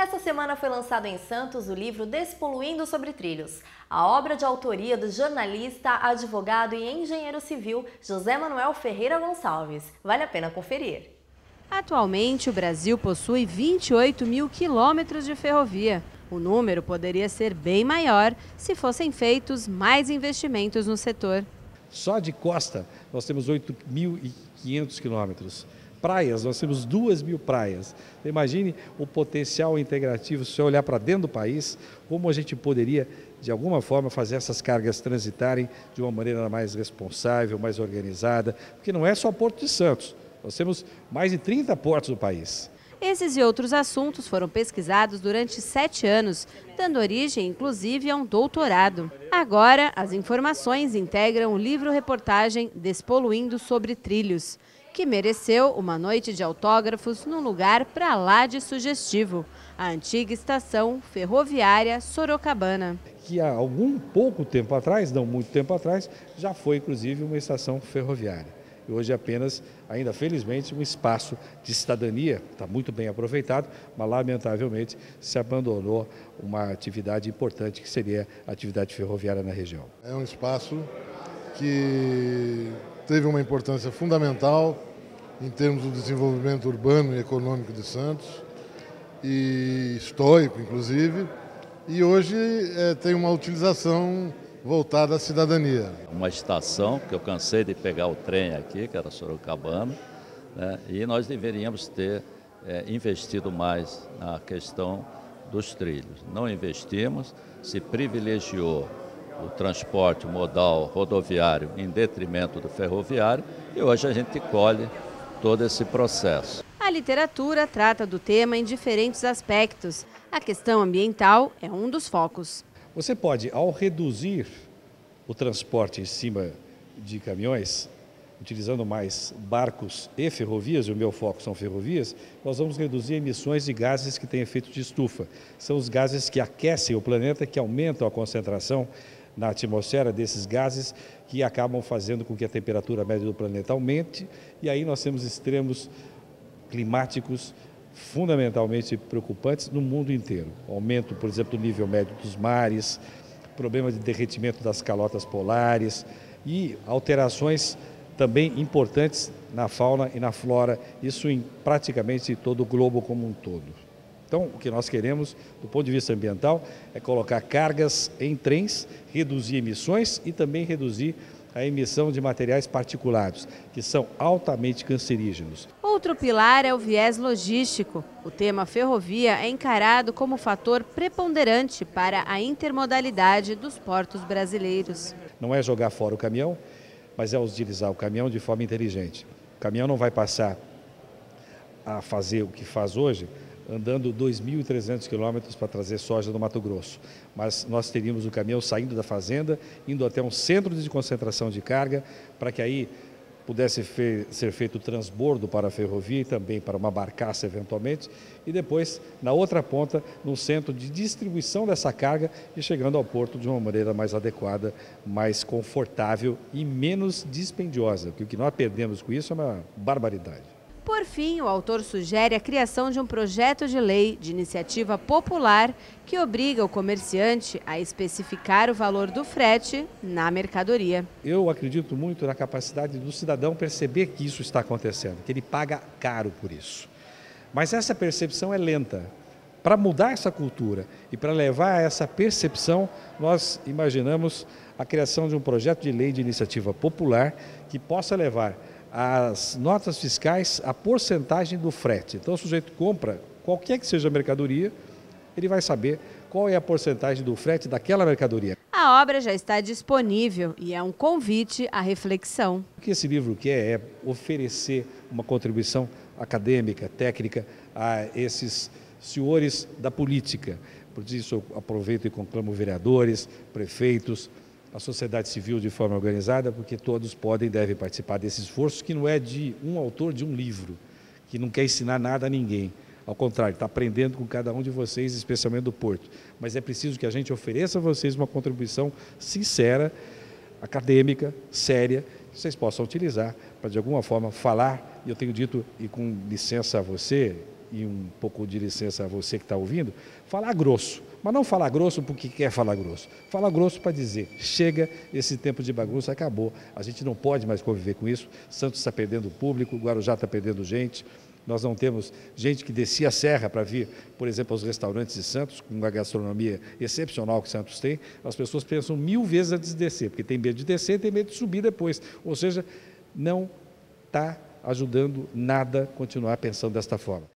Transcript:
Essa semana foi lançado em Santos o livro Despoluindo sobre Trilhos, a obra de autoria do jornalista, advogado e engenheiro civil José Manuel Ferreira Gonçalves. Vale a pena conferir. Atualmente, o Brasil possui 28 mil quilômetros de ferrovia. O número poderia ser bem maior se fossem feitos mais investimentos no setor. Só de costa nós temos 8.500 quilômetros. Praias, nós temos 2.000 praias. Imagine o potencial integrativo, se você olhar para dentro do país, como a gente poderia, de alguma forma, fazer essas cargas transitarem de uma maneira mais responsável, mais organizada, porque não é só Porto de Santos, nós temos mais de 30 portos no país. Esses e outros assuntos foram pesquisados durante 7 anos, dando origem, inclusive, a um doutorado. Agora, as informações integram o livro-reportagem Despoluindo sobre Trilhos, que mereceu uma noite de autógrafos num lugar pra lá de sugestivo, a antiga estação ferroviária Sorocabana. Que há pouco tempo atrás, não muito tempo atrás, já foi inclusive uma estação ferroviária. E hoje é apenas, ainda felizmente, um espaço de cidadania, está muito bem aproveitado, mas lamentavelmente se abandonou uma atividade importante que seria a atividade ferroviária na região. É um espaço que teve uma importância fundamental em termos do desenvolvimento urbano e econômico de Santos, e histórico inclusive, e hoje tem uma utilização voltada à cidadania. Uma estação que eu cansei de pegar o trem aqui, que era Sorocabana, né, e nós deveríamos ter investido mais na questão dos trilhos. Não investimos, se privilegiou o transporte modal rodoviário em detrimento do ferroviário e hoje a gente colhe todo esse processo. A literatura trata do tema em diferentes aspectos. A questão ambiental é um dos focos. Você pode, ao reduzir o transporte em cima de caminhões, utilizando mais barcos e ferrovias, e o meu foco são ferrovias, nós vamos reduzir emissões de gases que têm efeito de estufa. São os gases que aquecem o planeta, que aumentam a concentração na atmosfera desses gases, que acabam fazendo com que a temperatura média do planeta aumente, e aí nós temos extremos climáticos fundamentalmente preocupantes no mundo inteiro. Aumento, por exemplo, do nível médio dos mares, problema de derretimento das calotas polares e alterações também importantes na fauna e na flora, isso em praticamente todo o globo como um todo. Então, o que nós queremos, do ponto de vista ambiental, é colocar cargas em trens, reduzir emissões e também reduzir a emissão de materiais particulados, que são altamente cancerígenos. Outro pilar é o viés logístico. O tema ferrovia é encarado como fator preponderante para a intermodalidade dos portos brasileiros. Não é jogar fora o caminhão, mas é utilizar o caminhão de forma inteligente. O caminhão não vai passar a fazer o que faz hoje, andando 2.300 quilômetros para trazer soja do Mato Grosso. Mas nós teríamos o caminhão saindo da fazenda, indo até um centro de concentração de carga, para que aí pudesse ser feito o transbordo para a ferrovia e também para uma barcaça eventualmente, e depois, na outra ponta, no centro de distribuição dessa carga e chegando ao porto de uma maneira mais adequada, mais confortável e menos dispendiosa, porque o que nós perdemos com isso é uma barbaridade. Por fim, o autor sugere a criação de um projeto de lei de iniciativa popular que obriga o comerciante a especificar o valor do frete na mercadoria. Eu acredito muito na capacidade do cidadão perceber que isso está acontecendo, que ele paga caro por isso. Mas essa percepção é lenta. Para mudar essa cultura e para levar a essa percepção, nós imaginamos a criação de um projeto de lei de iniciativa popular que possa levar as notas fiscais, a porcentagem do frete. Então o sujeito compra qualquer que seja a mercadoria, ele vai saber qual é a porcentagem do frete daquela mercadoria. A obra já está disponível e é um convite à reflexão. O que esse livro quer é oferecer uma contribuição acadêmica, técnica a esses senhores da política. Por isso eu aproveito e conclamo vereadores, prefeitos, a sociedade civil de forma organizada, porque todos podem e devem participar desse esforço, que não é de um autor de um livro, que não quer ensinar nada a ninguém. Ao contrário, está aprendendo com cada um de vocês, especialmente do Porto. Mas é preciso que a gente ofereça a vocês uma contribuição sincera, acadêmica, séria, que vocês possam utilizar para, de alguma forma, falar, e eu tenho dito, e com licença a você, e um pouco de licença a você que está ouvindo, falar grosso. Mas não falar grosso porque quer falar grosso. Falar grosso para dizer, chega, esse tempo de bagunça acabou. A gente não pode mais conviver com isso. Santos está perdendo público, Guarujá está perdendo gente. Nós não temos gente que descia a serra para vir, por exemplo, aos restaurantes de Santos, com uma gastronomia excepcional que Santos tem. As pessoas pensam 1000 vezes antes de descer, porque tem medo de descer e tem medo de subir depois. Ou seja, não está ajudando nada a continuar pensando desta forma.